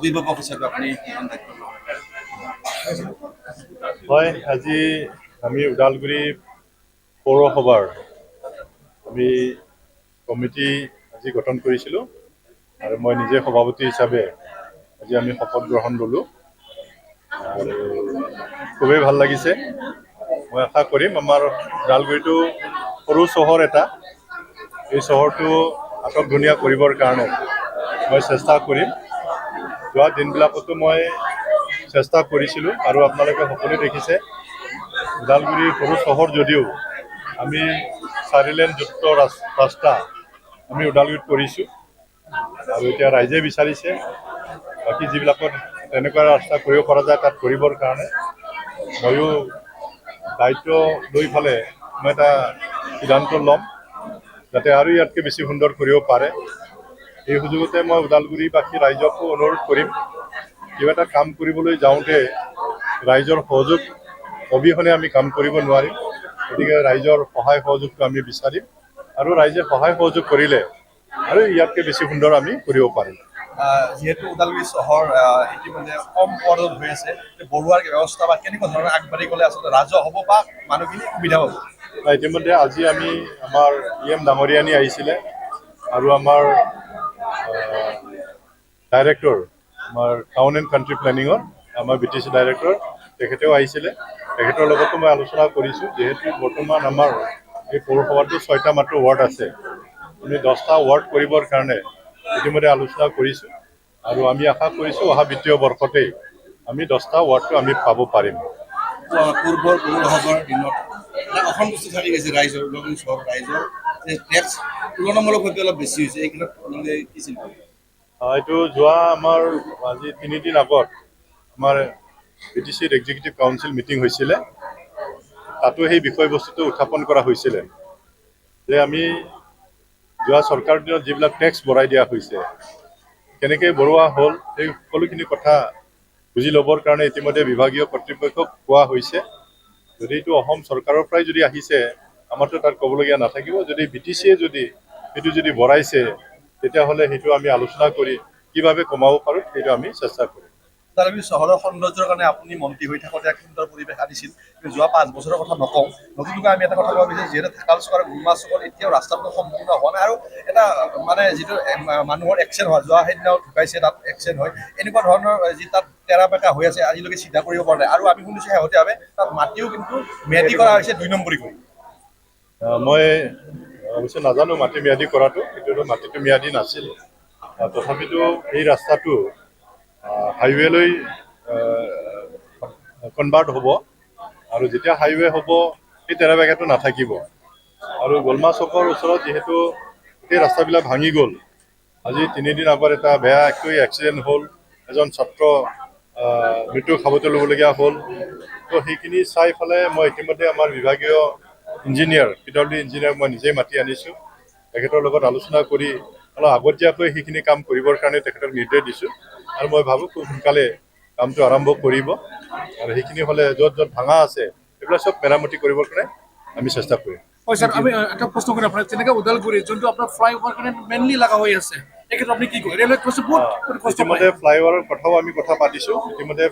অভিভাৱক হিচাপে আপুনি হয়, আজি আমি ওদালগুৰি পৌৰসভাৰ আমি কমিটি আজি গঠন কৰিছিলোঁ আৰু মই নিজে সভাপতি হিচাপে আজি আমি শপত গ্ৰহণ ল'লোঁ আৰু খুবেই ভাল লাগিছে। মই আশা কৰিম আমাৰ ওদালগুৰিটো সৰু চহৰ এটা, এই চহৰটো আটকধুনীয়া কৰিবৰ কাৰণে মই চেষ্টা কৰিম। যোৱা দিনবিলাকতো মই চেষ্টা কৰিছিলোঁ আৰু আপোনালোকে সকলোৱে দেখিছে ওদালগুৰি সৰু চহৰ যদিও আমি 4 লেনযুক্ত ৰাস্তা আমি ওদালগুৰিত কৰিছোঁ আৰু এতিয়া ৰাইজে বিচাৰিছে বাকী যিবিলাকত তেনেকুৱা ৰাস্তা কৰিব পৰা যায় তাত কৰিবৰ কাৰণে ময়ো দায়িত্ব লৈ ফালে মই এটা সিদ্ধান্ত ল'ম যাতে আৰু ইয়াতকৈ বেছি সুন্দৰ কৰিব পাৰে। এই সুযোগতে মই ওদালগুৰিবাসী ৰাইজকো অনুৰোধ কৰিম, কিবা এটা কাম কৰিবলৈ যাওঁতে ৰাইজৰ সহযোগ অবিহনে আমি কাম কৰিব নোৱাৰিম। গতিকে ৰাইজৰ সহায় সহযোগটো আমি বিচাৰিম আৰু ৰাইজে সহায় সহযোগ কৰিলে আৰু ইয়াতকৈ বেছি সুন্দৰ আমি কৰিব পাৰিম। যিহেতু ওদালগুৰি চহৰ ইতিমধ্যে কম পৰ্যায়ত হৈ আছে, বৰুৱাৰ ব্যৱস্থা বা কেনেকুৱা ধৰণৰ আগবাঢ়ি গ'লে আচলতে ৰাজহ হ'ব বা মানুহখিনি সুবিধা পাব? ইতিমধ্যে আজি আমি আমাৰ EM ডাঙৰীয়ানী আহিছিলে আৰু আমাৰ ডাইৰেক্টৰ আমাৰ টাউন এণ্ড কাণ্ট্ৰি প্লেনিঙৰ আমাৰ BTC ডাইৰেক্টৰ তেখেতেও আহিছিলে। তেখেতৰ লগতো মই আলোচনা কৰিছোঁ, যিহেতু বৰ্তমান আমাৰ এই পৌৰসভাটো 6টা মাত্ৰ ৱাৰ্ড আছে, আমি 10টা ৱাৰ্ড কৰিবৰ কাৰণে ইতিমধ্যে আলোচনা কৰিছোঁ আৰু আমি আশা কৰিছোঁ অহা বিত্তীয় বৰ্ষতেই আমি 10টা ৱাৰ্ডটো আমি পাব পাৰিম। পূৰ্বৰ পৌৰসভাৰ দিনত অসন্তুষ্টি থাকি গৈছে ৰাইজৰ, ৰাইজৰ যে টেক্স তুলনামূলকভাৱে অলপ বেছি হৈছে, এই ক্ষেত্ৰত আপোনালোকে কি চিন্তা কৰে? এইটো যোৱা আমাৰ আজি 3 দিন আগত আমাৰ BTCৰ এক্সিকিউটিভ কাউন্সিল মিটিং হৈছিলে, তাতো সেই বিষয়বস্তুটো উত্থাপন কৰা হৈছিলে যে আমি যোৱা চৰকাৰৰ দিনত যিবিলাক টেক্স বঢ়াই দিয়া হৈছে কেনেকৈ বঢ়োৱা হ'ল সেই সকলোখিনি কথা বুজি ল'বৰ কাৰণে ইতিমধ্যে বিভাগীয় কৰ্তৃপক্ষক কোৱা হৈছে। যদি এইটো অসম চৰকাৰৰ পৰাই যদি আহিছে আমাৰতো তাত ক'বলগীয়া নাথাকিব, যদি BTCয়ে যদি সেইটো যদি বঢ়াইছে তেতিয়াহ'লে সেইটো আমি আলোচনা কৰি কিভাৱে কমাব পাৰোঁ সেইটো আমি চেষ্টা কৰিম। ওদালগুৰি চহৰৰ সৌন্দৰ্যৰ কাৰণে আপুনি মন্ত্ৰী হৈ থাকোঁতে এক সুন্দৰ পৰিৱেশ আনিছিল, কিন্তু যোৱা 5 বছৰৰ কথা নকওঁ, নতুনকৈ আমি এটা কথা ক'ব বিচাৰিছোঁ, যিহেতু ঢাকাল চুক আৰু গুলমা চুকত এতিয়াও ৰাস্তাটো সম্পূৰ্ণ হোৱা নাই আৰু এটা মানে যিটো মানুহৰ এক্সিডেণ্ট হয়, যোৱা সেইদিনাও ঢুকাইছে তাত এক্সিডেণ্ট হয়, এনেকুৱা ধৰণৰ যি তাত তেৰা বেকা হৈ আছে আজিলৈকে চিধা কৰিব পৰা নাই আৰু আমি শুনিছোঁ শেহতীয়াভাৱে তাত মাটিও কিন্তু ম্যাদী কৰা হৈছে 2 নম্বৰী কৰি। মই অৱশ্যে নাজানো মাটি ম্যাদী কৰাটো, কিন্তু মাটিটো ম্যাদী নাছিল। তথাপিতো এই ৰাস্তাটো হাইৱেলৈ কনভাৰ্ট হ'ব আৰু যেতিয়া হাইৱে হ'ব সেই তেৰা বেকাটো নাথাকিব আৰু গোলমা চকৰ ওচৰত যিহেতু সেই ৰাস্তাবিলাক ভাঙি গ'ল, আজি 3 দিন আগত এটা বেয়াকৈ এক্সিডেণ্ট হ'ল, এজন ছাত্ৰ মৃত্যু সাবটি ল'বলগীয়া হ'ল। তো সেইখিনি চাই ফালে মই ইতিমধ্যে আমাৰ বিভাগীয় ইঞ্জিনিয়াৰ PWD ইঞ্জিনিয়াৰক মই নিজেই মাতি আনিছোঁ, তেখেতৰ লগত আলোচনা কৰি অলপ আগতীয়াকৈ সেইখিনি কাম কৰিবৰ কাৰণে তেখেতক নিৰ্দেশ দিছোঁ আৰু মই ভাবোঁ খুব সোনকালে কামটো আৰম্ভ কৰিব আৰু সেইখিনি হ'লে য'ত য'ত ভাঙা আছে এইবিলাক চব মেৰামতি কৰিবৰ কাৰণে আমি চেষ্টা কৰিম। হয় স্যাৰ, আমি একটা প্ৰশ্ন কৰিম আপোনাক, যেনেকৈ ওদালগুৰি যোনটো আপোনাৰ ফ্লাইঅভাৰ কাৰণে মেইনলি লগা হৈ আছে, এই ক্ষেত্ৰত আপুনি কি কয়? ৰেলৱে বহুত কষ্ট পায়। ইতিমধ্যে ফ্লাইঅভাৰৰ কথাও আমি কথা পাতিছোঁ, ইতিমধ্যে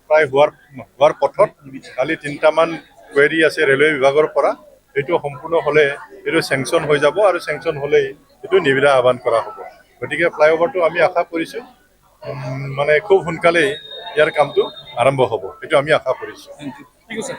প্ৰায় হোৱাৰ পথত কালি 3টামান কুৱেৰি আছে ৰেলৱে বিভাগৰ পৰা, এইটো সম্পূৰ্ণ হ'লে এইটো চেংচন হৈ যাব আৰু চেংচন হ'লেই এইটো নিবিদা আহ্বান কৰা হ'ব। গতিকে ফ্লাইঅভাৰটো আমি আশা কৰিছোঁ মানে খুব সোনকালেই ইয়াৰ কামটো আৰম্ভ হ'ব, এইটো আমি আশা কৰিছোঁ। ঠিক আছে।